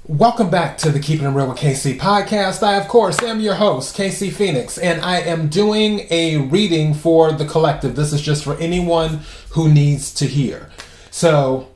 Welcome back to the Keeping It Real with KC podcast. I, of course, am your host, KC Phoenix, and I am doing a reading for the collective. This is just for anyone who needs to hear. So,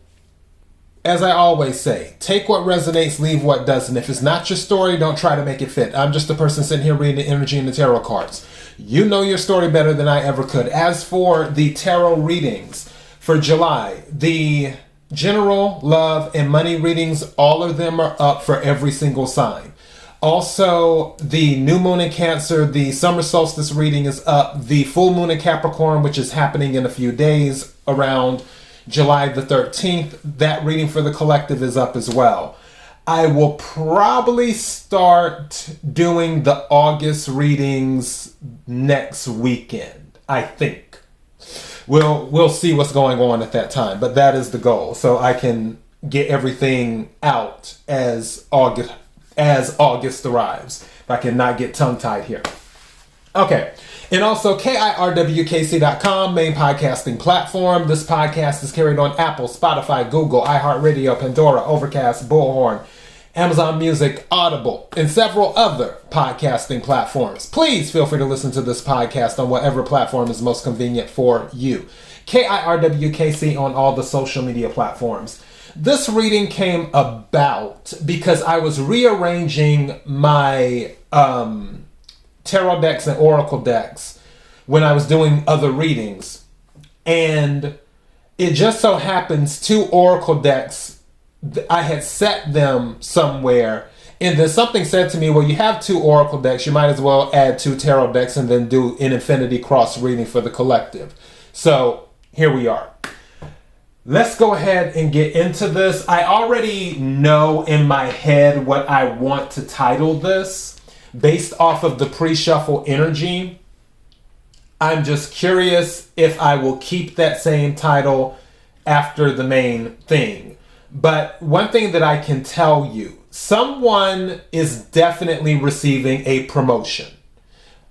as I always say, take what resonates, leave what doesn't. If it's not your story, don't try to make it fit. I'm just a person sitting here reading the energy in the tarot cards. You know your story better than I ever could. As for the tarot readings for July, the general, love, and money readings, all of them are up for every single sign. Also, the new moon in Cancer, the summer solstice reading is up. The full moon in Capricorn, which is happening in a few days around July the 13th, that reading for the collective is up as well. I will probably start doing the August readings next weekend, I think. We'll see what's going on at that time, but that is the goal, so I can get everything out as August arrives. If I cannot get tongue-tied here. Okay, and also KIRWKC.com, main podcasting platform. This podcast is carried on Apple, Spotify, Google, iHeartRadio, Pandora, Overcast, Bullhorn, Amazon Music, Audible, and several other podcasting platforms. Please feel free to listen to this podcast on whatever platform is most convenient for you. KIRWKC on all the social media platforms. This reading came about because I was rearranging my tarot decks and oracle decks when I was doing other readings. And it just so happens two oracle decks, I had set them somewhere, and then something said to me, well, you have two oracle decks, you might as well add two tarot decks and then do an infinity cross reading for the collective. So here we are. Let's go ahead and get into this. I already know in my head what I want to title this based off of the pre-shuffle energy. I'm just curious if I will keep that same title after the main thing. But one thing that I can tell you, someone is definitely receiving a promotion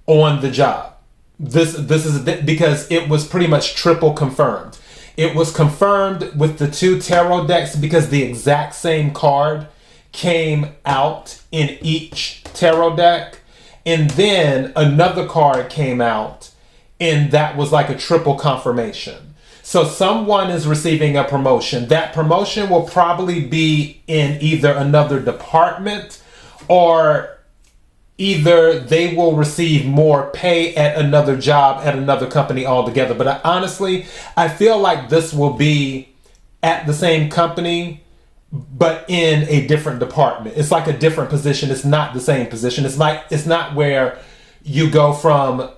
on the job. This is because it was pretty much triple confirmed. It was confirmed with the two tarot decks because the exact same card came out in each tarot deck. And then another card came out, and that was like a triple confirmation. So someone is receiving a promotion. That promotion will probably be in either another department, or either they will receive more pay at another job at another company altogether. But honestly, I feel like this will be at the same company, but in a different department. It's like a different position. It's not the same position. It's not where you go from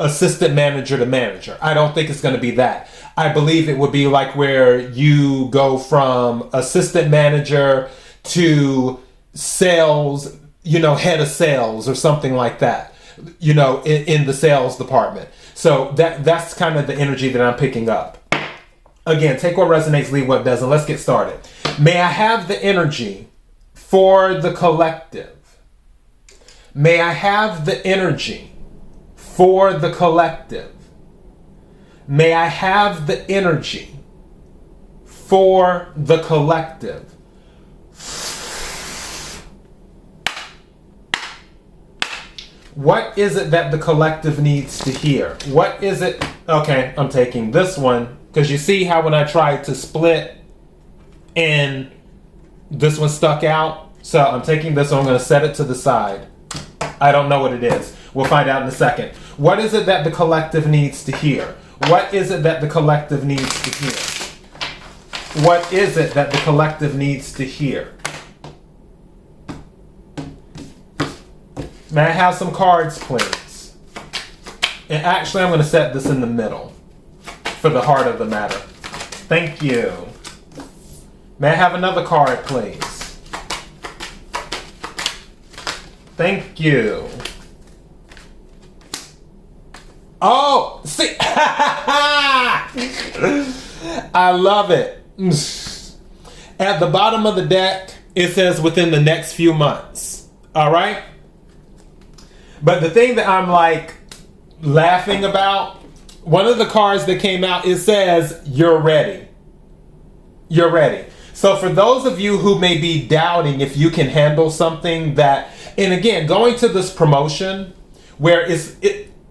assistant manager to manager. I don't think it's going to be that. I believe it would be like where you go from assistant manager to sales, head of sales or something like that, in the sales department. So that's kind of the energy that I'm picking up. Again, take what resonates, leave what doesn't. Let's get started. May I have the energy for the collective? May I have the energy for the collective? May I have the energy for the collective? What is it that the collective needs to hear? What is it? Okay, I'm taking this one because you see how when I tried to split and this one stuck out? So I'm taking this one, I'm going to set it to the side. I don't know what it is. We'll find out in a second. What is it that the collective needs to hear? What is it that the collective needs to hear? What is it that the collective needs to hear? May I have some cards, please? And actually, I'm going to set this in the middle for the heart of the matter. Thank you. May I have another card, please? Thank you. Oh, see. I love it. At the bottom of the deck, it says within the next few months. All right? But the thing that I'm like laughing about, one of the cards that came out, it says, you're ready. You're ready. So for those of you who may be doubting if you can handle something that, and again, going to this promotion where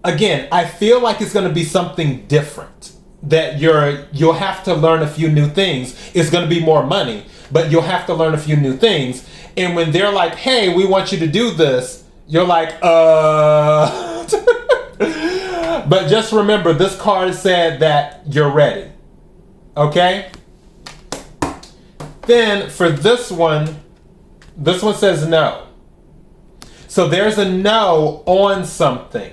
again, I feel like it's going to be something different, that you'll have to learn a few new things. It's going to be more money, but you'll have to learn a few new things. And when they're like, hey, we want you to do this, you're like, But just remember, this card said that you're ready. Okay? Then for this one says no. So there's a no on something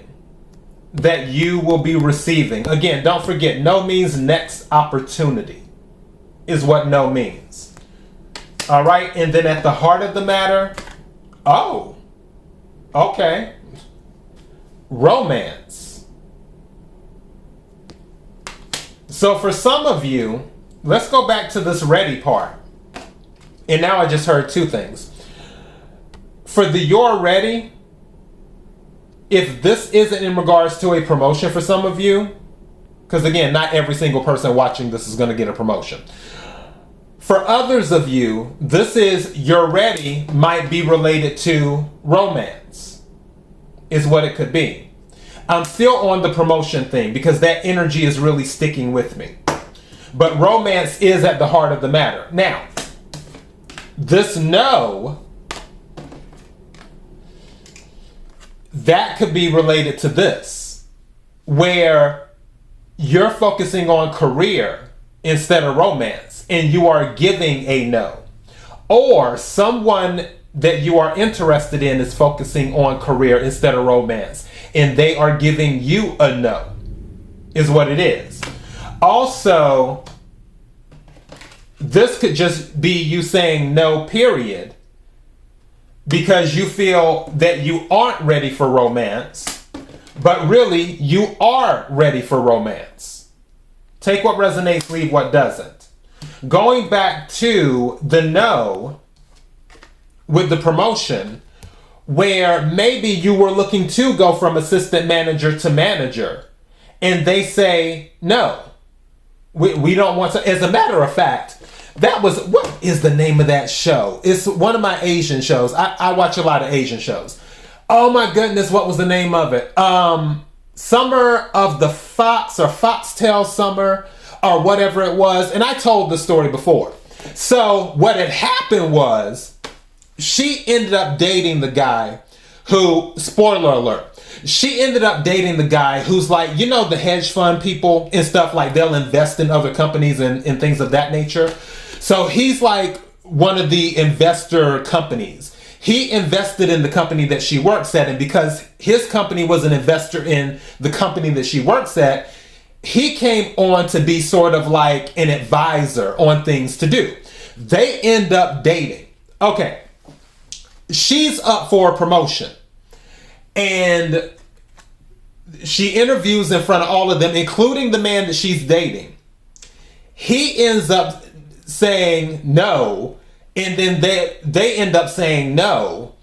that you will be receiving. Again, don't forget, no means next opportunity is what no means. All right? And then at the heart of the matter, oh, okay. Romance. So for some of you, let's go back to this ready part. And now I just heard two things. For the you're ready, if this isn't in regards to a promotion for some of you, because again, not every single person watching this is going to get a promotion. For others of you, this is you're ready might be related to romance, is what it could be. I'm still on the promotion thing because that energy is really sticking with me. But romance is at the heart of the matter. Now, this no, that could be related to this, where you're focusing on career instead of romance, and you are giving a no. Or someone that you are interested in is focusing on career instead of romance, and they are giving you a no, is what it is. Also, this could just be you saying no, period, because you feel that you aren't ready for romance, but really you are ready for romance. Take what resonates, leave what doesn't. Going back to the no with the promotion, where maybe you were looking to go from assistant manager to manager, and they say, no, we don't want to. As a matter of fact, that was, what is the name of that show? It's one of my Asian shows. I watch a lot of Asian shows. Oh my goodness, what was the name of it? Summer of the Fox, or Foxtail Summer, or whatever it was. And I told the story before. So what had happened was, she ended up dating the guy who, spoiler alert, she ended up dating the guy who's like, you know, the hedge fund people and stuff, like they'll invest in other companies and things of that nature. So he's like one of the investor companies. He invested in the company that she works at, and because his company was an investor in the company that she works at, he came on to be sort of like an advisor on things to do. They end up dating. Okay. She's up for a promotion, and she interviews in front of all of them, including the man that she's dating. He ends up saying no, and then they end up saying no.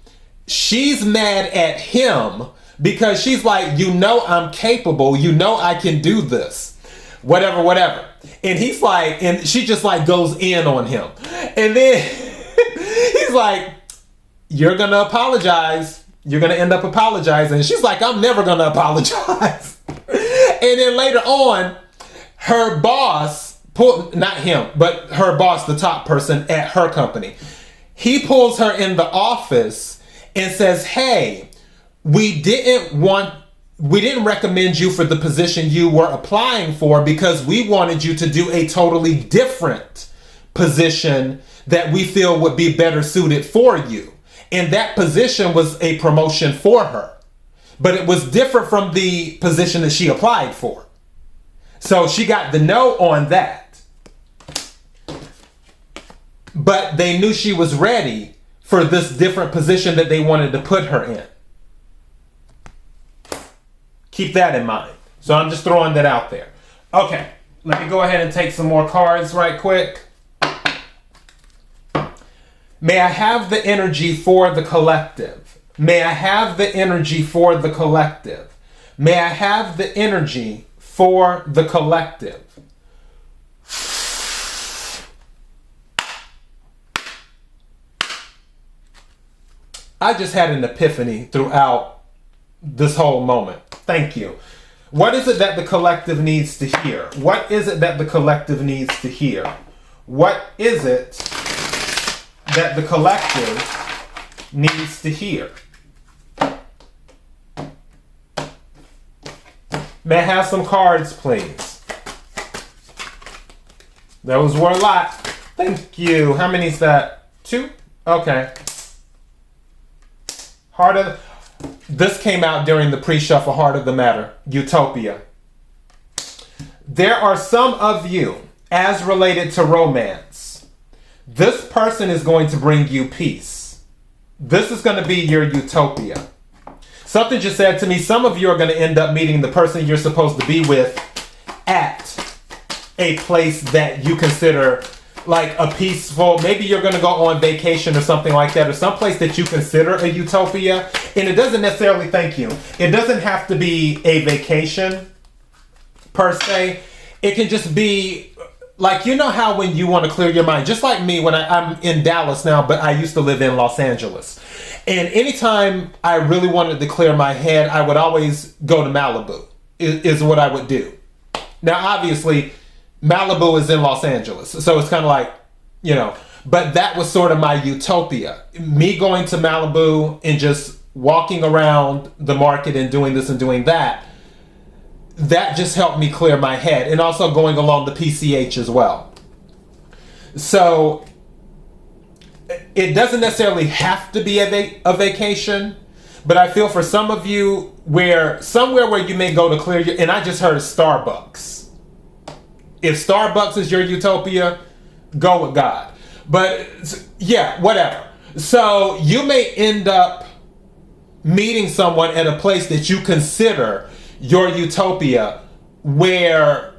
She's mad at him because she's like, you know I'm capable, you know I can do this, whatever. And he's like, and she just like goes in on him. And then he's like, you're gonna apologize. You're gonna end up apologizing. And she's like, I'm never gonna apologize. And then later on, her boss, not him, but her boss, the top person at her company, he pulls her in the office and says, hey, we didn't recommend you for the position you were applying for because we wanted you to do a totally different position that we feel would be better suited for you. And that position was a promotion for her, but it was different from the position that she applied for. So she got the no on that. But they knew she was ready for this different position that they wanted to put her in. Keep that in mind. So I'm just throwing that out there. Okay, let me go ahead and take some more cards right quick. May I have the energy for the collective? May I have the energy for the collective? May I have the energy for the collective? I just had an epiphany throughout this whole moment. Thank you. What is it that the collective needs to hear? What is it that the collective needs to hear? What is it that the collective needs to hear? May I have some cards, please? Those were a lot. Thank you. How many is that? 2? Okay. This came out during the pre-shuffle, Heart of the Matter, Utopia. There are some of you, as related to romance, this person is going to bring you peace. This is going to be your utopia. Something just said to me, some of you are going to end up meeting the person you're supposed to be with at a place that you consider like a peaceful, maybe you're going to go on vacation or something like that, or someplace that you consider a utopia. And it doesn't necessarily, thank you, it doesn't have to be a vacation per se. It can just be like, you know how when you want to clear your mind, just like me when I'm in Dallas now, but I used to live in Los Angeles. And anytime I really wanted to clear my head, I would always go to Malibu, is what I would do. Now, obviously, Malibu is in Los Angeles, so it's kind of like, you know, but that was sort of my utopia. Me going to Malibu and just walking around the market and doing this and doing that, that just helped me clear my head. And also going along the PCH as well. So it doesn't necessarily have to be a vacation, but I feel for some of you somewhere where you may go to clear your, and I just heard Starbucks. If Starbucks is your utopia, go with God. But yeah, whatever. So you may end up meeting someone at a place that you consider your utopia, where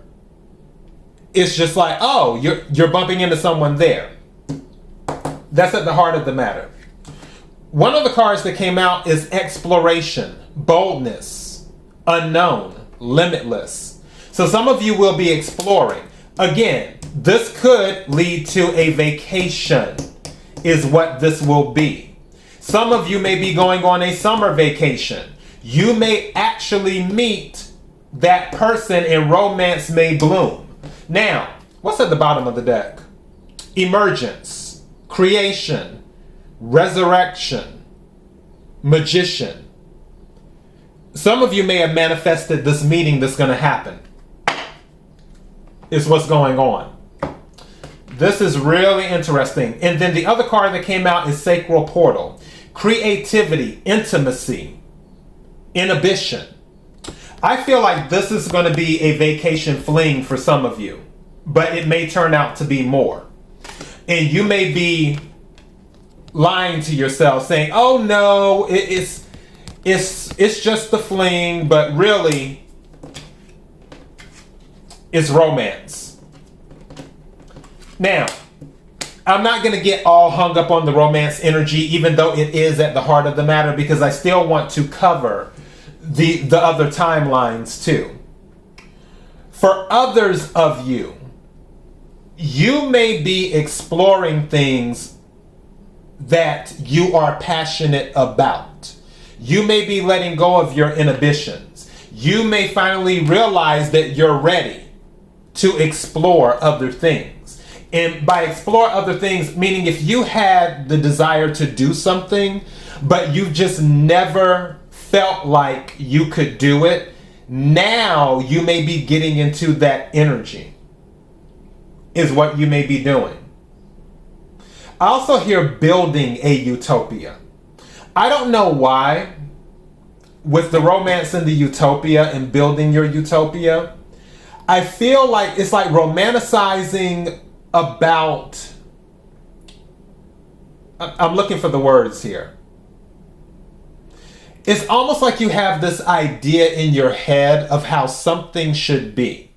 it's just like, oh, you're bumping into someone there. That's at the heart of the matter. One of the cards that came out is exploration, boldness, unknown, limitless. So some of you will be exploring. Again, this could lead to a vacation, is what this will be. Some of you may be going on a summer vacation. You may actually meet that person and romance may bloom. Now, what's at the bottom of the deck? Emergence, creation, resurrection, magician. Some of you may have manifested this meeting that's going to happen. Is what's going on. This is really interesting. And then the other card that came out is Sacral Portal. Creativity, intimacy, inhibition. I feel like this is going to be a vacation fling for some of you, but it may turn out to be more. And you may be lying to yourself saying, oh no, it's just the fling, but really it's romance. Now, I'm not going to get all hung up on the romance energy, even though it is at the heart of the matter, because I still want to cover the other timelines too. For others of you, you may be exploring things that you are passionate about. You may be letting go of your inhibitions. You may finally realize that you're ready to explore other things. And by explore other things, meaning if you had the desire to do something, but you just never felt like you could do it, now you may be getting into that energy, is what you may be doing. I also hear building a utopia. I don't know why, with the romance and the utopia and building your utopia, I feel like it's like romanticizing about, I'm looking for the words here. It's almost like you have this idea in your head of how something should be.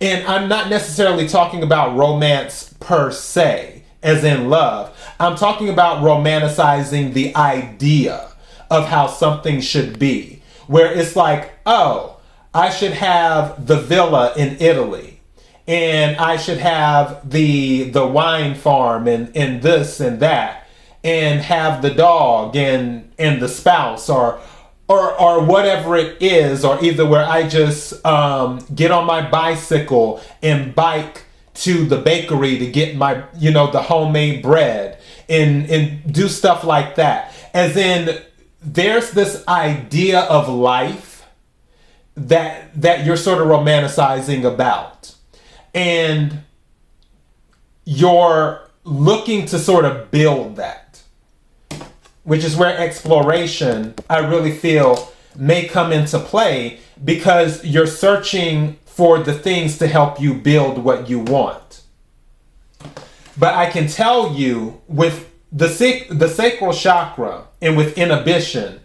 And I'm not necessarily talking about romance per se, as in love. I'm talking about romanticizing the idea of how something should be. Where it's like, oh, I should have the villa in Italy, and I should have the wine farm and this and that. and have the dog and the spouse or whatever it is, or either where I just get on my bicycle and bike to the bakery to get my, the homemade bread and do stuff like that. As in, there's this idea of life that you're sort of romanticizing about. And you're looking to sort of build that, which is where exploration, I really feel, may come into play, because you're searching for the things to help you build what you want. But I can tell you, with the sacral chakra and with inhibition,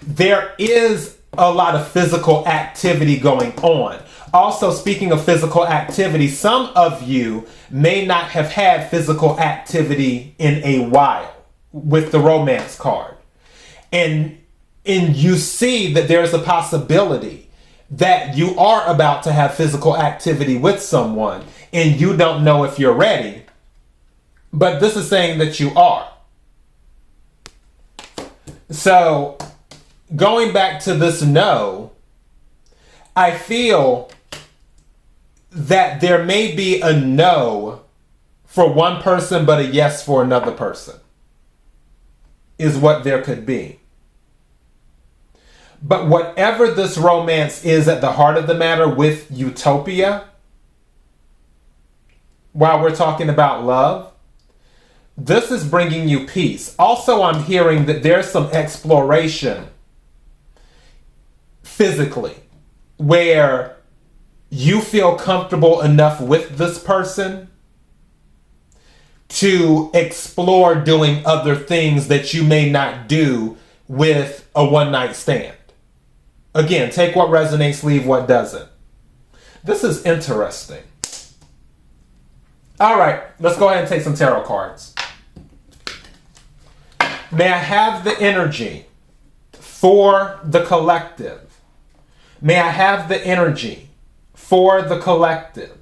there is a lot of physical activity going on. Also, speaking of physical activity, some of you may not have had physical activity in a while with the romance card. And you see that there's a possibility that you are about to have physical activity with someone and you don't know if you're ready. But this is saying that you are. So, going back to this no, I feel that there may be a no for one person, but a yes for another person, is what there could be. But whatever this romance is at the heart of the matter with utopia, while we're talking about love, this is bringing you peace. Also, I'm hearing that there's some exploration physically where you feel comfortable enough with this person to explore doing other things that you may not do with a one-night stand. Again, take what resonates, leave what doesn't. This is interesting. All right, let's go ahead and take some tarot cards. May I have the energy for the collective? May I have the energy for the collective?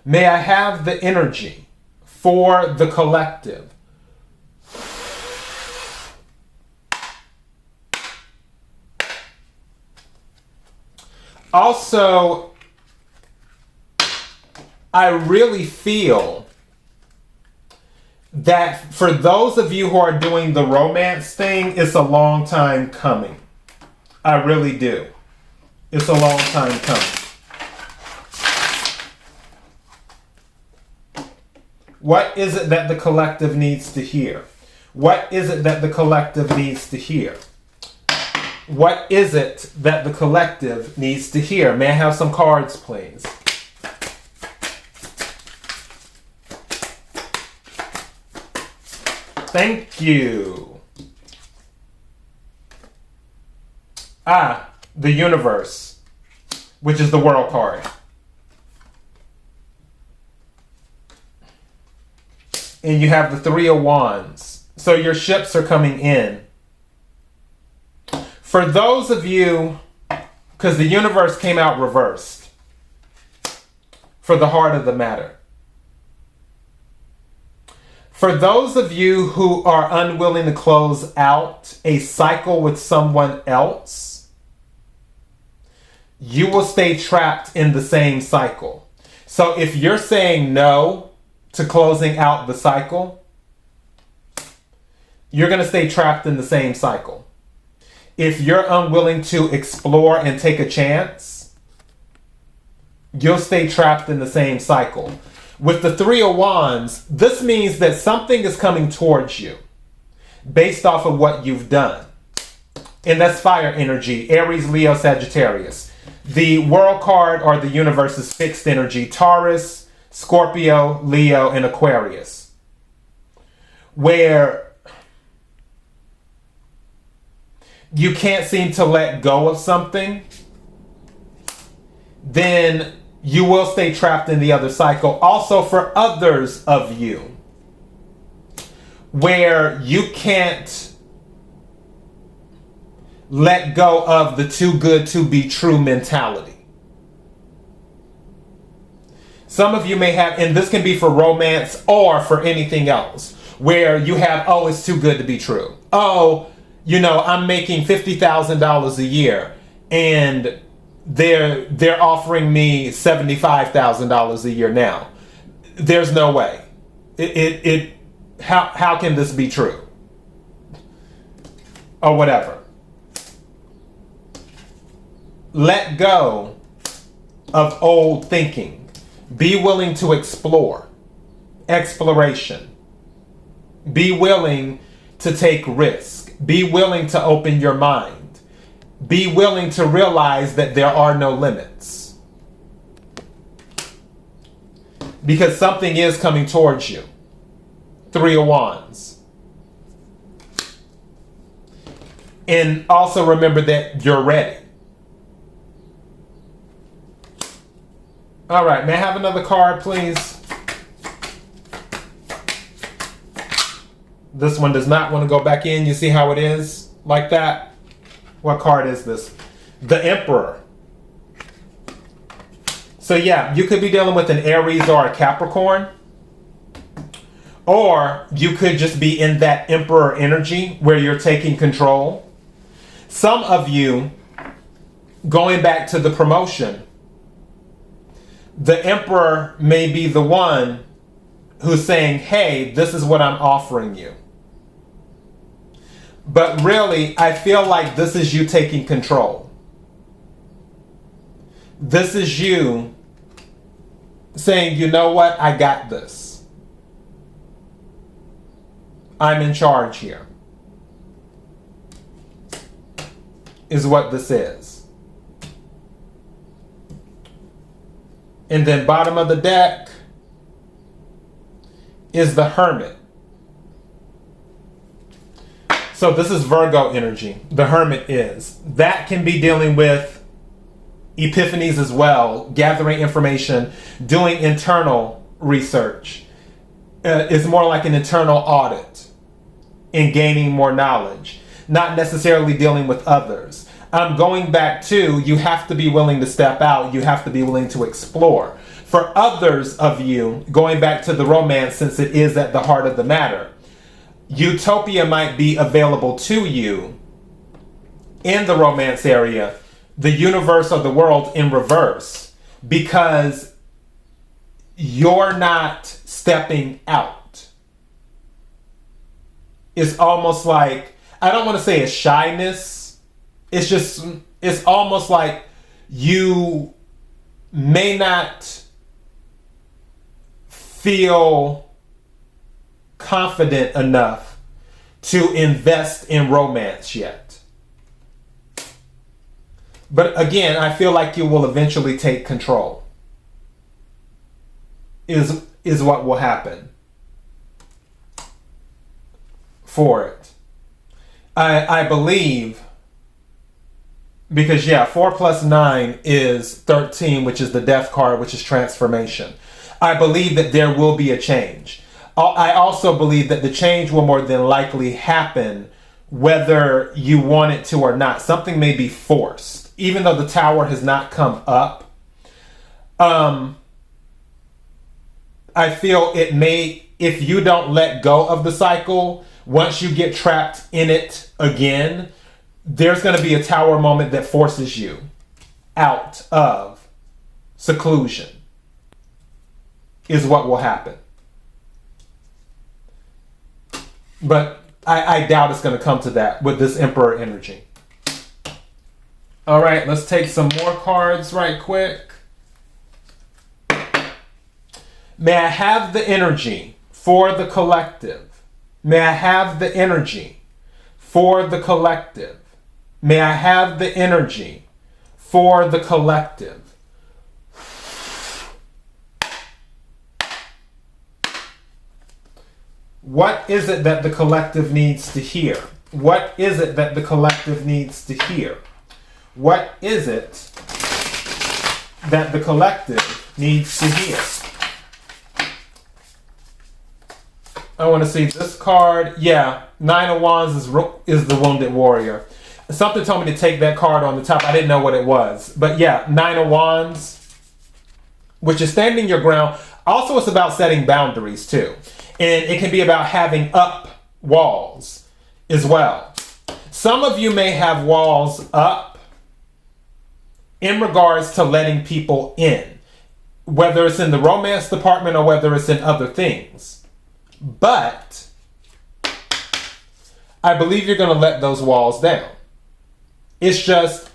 May I have the energy for the collective? Also, I really feel that for those of you who are doing the romance thing, it's a long time coming. I really do. It's a long time coming. What is it that the collective needs to hear? What is it that the collective needs to hear? What is it that the collective needs to hear? May I have some cards, please? Thank you. The universe, which is the world card. And you have the Three of Wands. So your ships are coming in. For those of you, because the universe came out reversed for the heart of the matter. For those of you who are unwilling to close out a cycle with someone else, you will stay trapped in the same cycle. So if you're saying no to closing out the cycle, you're going to stay trapped in the same cycle. If you're unwilling to explore and take a chance, you'll stay trapped in the same cycle. With the Three of Wands, this means that something is coming towards you based off of what you've done. And that's fire energy, Aries, Leo, Sagittarius. The world card or the universe is fixed energy, Taurus, Scorpio, Leo, and Aquarius. Where you can't seem to let go of something, then you will stay trapped in the other cycle. Also for others of you, where you can't let go of the too good to be true mentality. Some of you may have, and this can be for romance or for anything else, where you have, oh, it's too good to be true. Oh, I'm making $50,000 a year and they're offering me $75,000 a year now. There's no way. How can this be true? Or whatever. Let go of old thinking. Be willing to explore. Exploration. Be willing to take risk. Be willing to open your mind. Be willing to realize that there are no limits. Because something is coming towards you. 3 of Wands. And also remember that you're ready. All right, may I have another card, please? This one does not want to go back in. You see how it is? Like that? What card is this? The Emperor. So yeah, you could be dealing with an Aries or a Capricorn. Or you could just be in that Emperor energy where you're taking control. Some of you, going back to the promotion, the Emperor may be the one who's saying, hey, this is what I'm offering you. But really, I feel like this is you taking control. This is you saying, you know what, I got this. I'm in charge here. Is what this is. And then bottom of the deck is the Hermit. So this is Virgo energy. The Hermit is. That can be dealing with epiphanies as well, gathering information, doing internal research. It's more like an internal audit and gaining more knowledge, not necessarily dealing with others. Going back to, you have to be willing to step out. You have to be willing to explore. For others of you, going back to the romance, since it is at the heart of the matter, utopia might be available to you in the romance area, the universe or the world in reverse, because you're not stepping out. It's almost like, I don't want to say a shyness. It's almost like you may not feel confident enough to invest in romance yet. But again, I feel like you will eventually take control. Is what will happen for it. I believe, because 4 plus 9 is 13, which is the Death card, which is transformation. I believe that there will be a change. I also believe that the change will more than likely happen whether you want it to or not. Something may be forced, even though the Tower has not come up. I feel it may, if you don't let go of the cycle, once you get trapped in it again, there's going to be a Tower moment that forces you out of seclusion, is what will happen. But I doubt it's going to come to that with this Emperor energy. All right, let's take some more cards right quick. May I have the energy for the collective? May I have the energy for the collective? May I have the energy for the collective? What is it that the collective needs to hear? What is it that the collective needs to hear? What is it that the collective needs to hear? I want to see this card. Yeah, 9 of Wands is the Wounded Warrior. Something told me to take that card on the top. I didn't know what it was. But yeah, 9 of Wands, which is standing your ground. Also, it's about setting boundaries too. And it can be about having up walls as well. Some of you may have walls up in regards to letting people in, whether it's in the romance department or whether it's in other things. But I believe you're going to let those walls down. It's just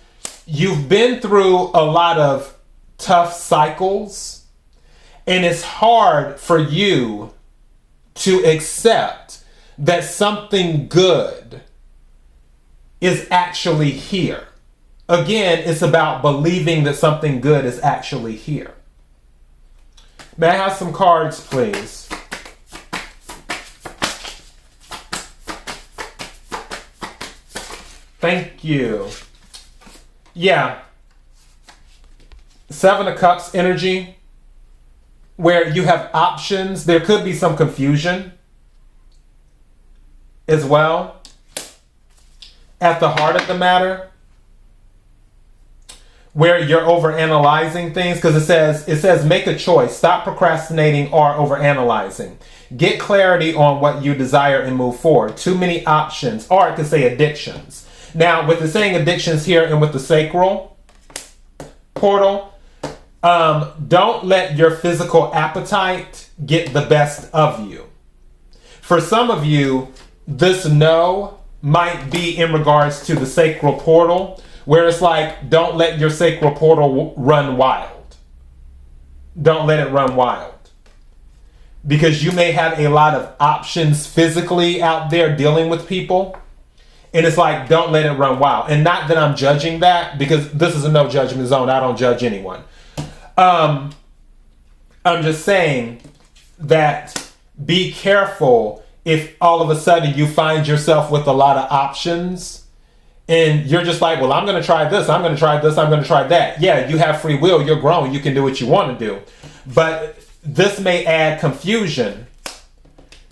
you've been through a lot of tough cycles, and it's hard for you to accept that something good is actually here. Again, it's about believing that something good is actually here. May I have some cards, please? Thank you. Yeah. Seven of Cups energy, where you have options. There could be some confusion as well. At the heart of the matter, where you're overanalyzing things, because it says make a choice, stop procrastinating or overanalyzing. Get clarity on what you desire and move forward. Too many options, or it could say addictions. Now, with the saying addictions here and with the sacral portal, don't let your physical appetite get the best of you. For some of you, this no might be in regards to the sacral portal, where it's like, don't let your sacral portal run wild. Don't let it run wild. Because you may have a lot of options physically out there dealing with people. And it's like, don't let it run wild. And not that I'm judging that, because this is a no judgment zone. I don't judge anyone. I'm just saying that be careful if all of a sudden you find yourself with a lot of options and you're just like, well, I'm going to try this, I'm going to try this, I'm going to try that. Yeah, you have free will, you're grown, you can do what you want to do. But this may add confusion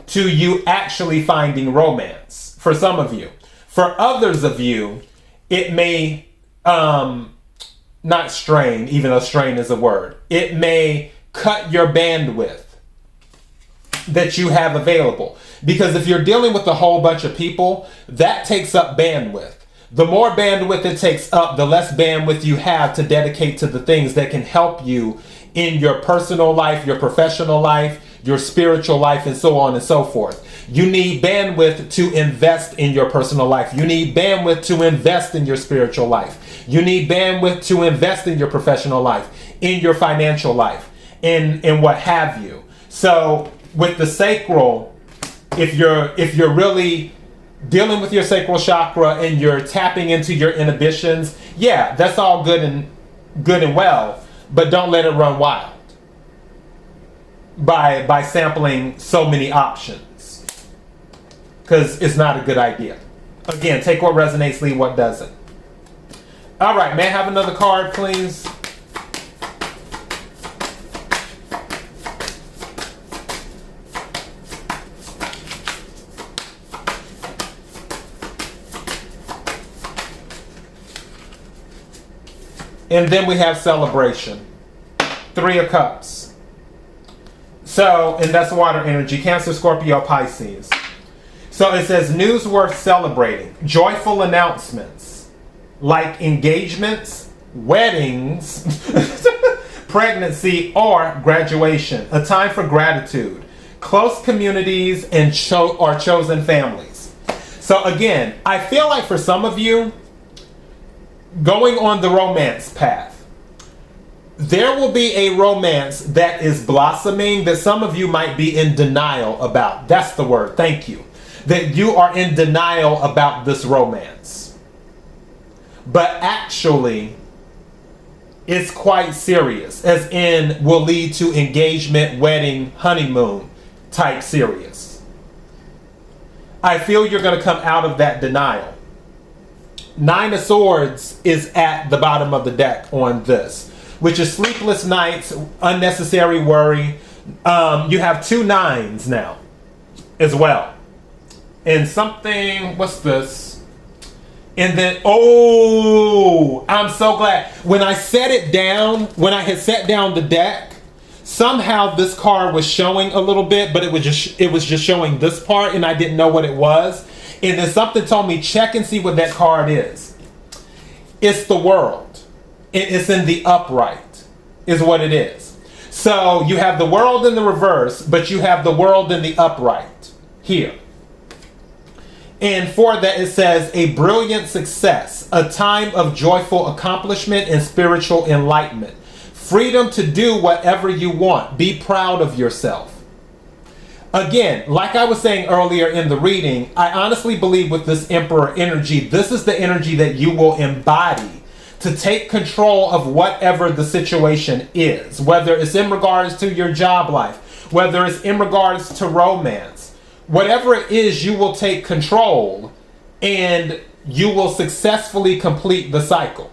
to you actually finding romance for some of you. For others of you, it may not strain, even though strain is a word. It may cut your bandwidth that you have available. Because if you're dealing with a whole bunch of people, that takes up bandwidth. The more bandwidth it takes up, the less bandwidth you have to dedicate to the things that can help you in your personal life, your professional life, your spiritual life, and so on and so forth. You need bandwidth to invest in your personal life. You need bandwidth to invest in your spiritual life. You need bandwidth to invest in your professional life, in your financial life, in what have you. So with the sacral, if you're really dealing with your sacral chakra and you're tapping into your inhibitions, yeah, that's all good and well, but don't let it run wild by sampling so many options, because it's not a good idea. Again, take what resonates, leave what doesn't. All right, may I have another card, please? And then we have celebration. Three of Cups. So, and that's water energy. Cancer, Scorpio, Pisces. So it says news worth celebrating. Joyful announcements. Like engagements, weddings, pregnancy, or graduation. A time for gratitude. Close communities and or chosen families. So again, I feel like for some of you, going on the romance path, there will be a romance that is blossoming that some of you might be in denial about. That's the word. Thank you. That you are in denial about this romance. But actually, it's quite serious, as in will lead to engagement, wedding, honeymoon type serious. I feel you're going to come out of that denial. Nine of Swords is at the bottom of the deck on this, which is sleepless nights, unnecessary worry. You have two nines now as well. And something, what's this? And then, oh, I'm so glad. When I set it down, when I had set down the deck, somehow this card was showing a little bit, but it was just showing this part, and I didn't know what it was. And then something told me, check and see what that card is. It's the World. It's in the upright, is what it is. So you have the World in the reverse, but you have the World in the upright here. And for that, it says, a brilliant success, a time of joyful accomplishment and spiritual enlightenment. Freedom to do whatever you want. Be proud of yourself. Again, like I was saying earlier in the reading, I honestly believe with this Emperor energy, this is the energy that you will embody to take control of whatever the situation is, whether it's in regards to your job life, whether it's in regards to romance. Whatever it is, you will take control and you will successfully complete the cycle.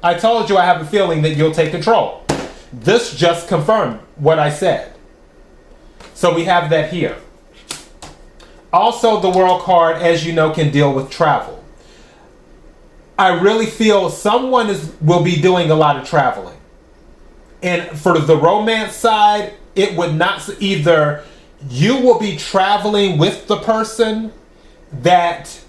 I told you I have a feeling that you'll take control. This just confirmed what I said. So we have that here. Also, the World card, as you know, can deal with travel. I really feel someone will be doing a lot of traveling. And for the romance side, it would not either... You will be traveling with the person that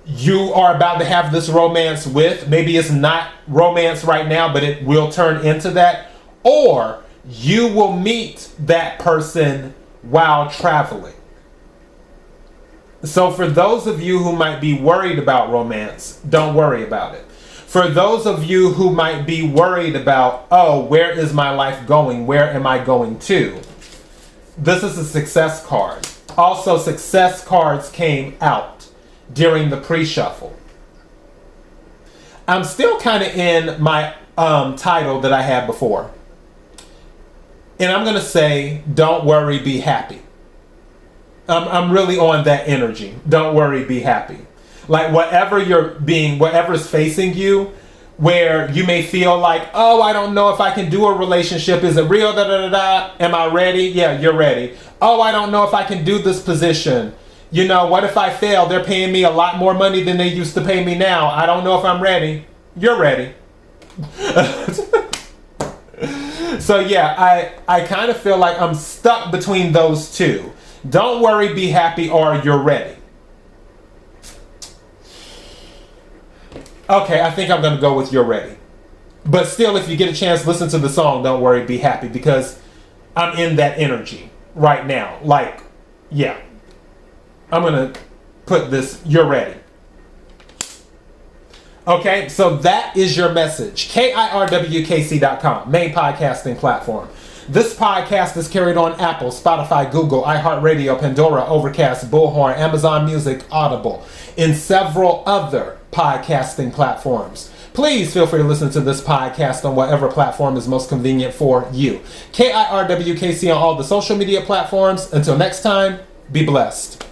you are about to have this romance with. Maybe it's not romance right now, but it will turn into that. Or you will meet that person while traveling. So for those of you who might be worried about romance, don't worry about it. For those of you who might be worried about, oh, where is my life going? Where am I going to? This is a success card. Also, success cards came out during the pre-shuffle. I'm still kind of in my title that I had before. And I'm going to say, don't worry, be happy. I'm really on that energy. Don't worry, be happy. Like whatever's facing you, where you may feel like, oh, I don't know if I can do a relationship. Is it real? Am I ready? Yeah, you're ready. Oh, I don't know if I can do this position. You know, what if I fail? They're paying me a lot more money than they used to pay me now. I don't know if I'm ready. You're ready. So yeah, I kind of feel like I'm stuck between those two. Don't worry, be happy, or you're ready. Okay, I think I'm going to go with You're Ready. But still, if you get a chance, listen to the song, Don't Worry, Be Happy, because I'm in that energy right now. Like, yeah. I'm going to put this, You're Ready. Okay, so that is your message. KIRWKC.com, main podcasting platform. This podcast is carried on Apple, Spotify, Google, iHeartRadio, Pandora, Overcast, Bullhorn, Amazon Music, Audible, and several other podcasting platforms. Please feel free to listen to this podcast on whatever platform is most convenient for you. KIRWKC on all the social media platforms. Until next time, be blessed.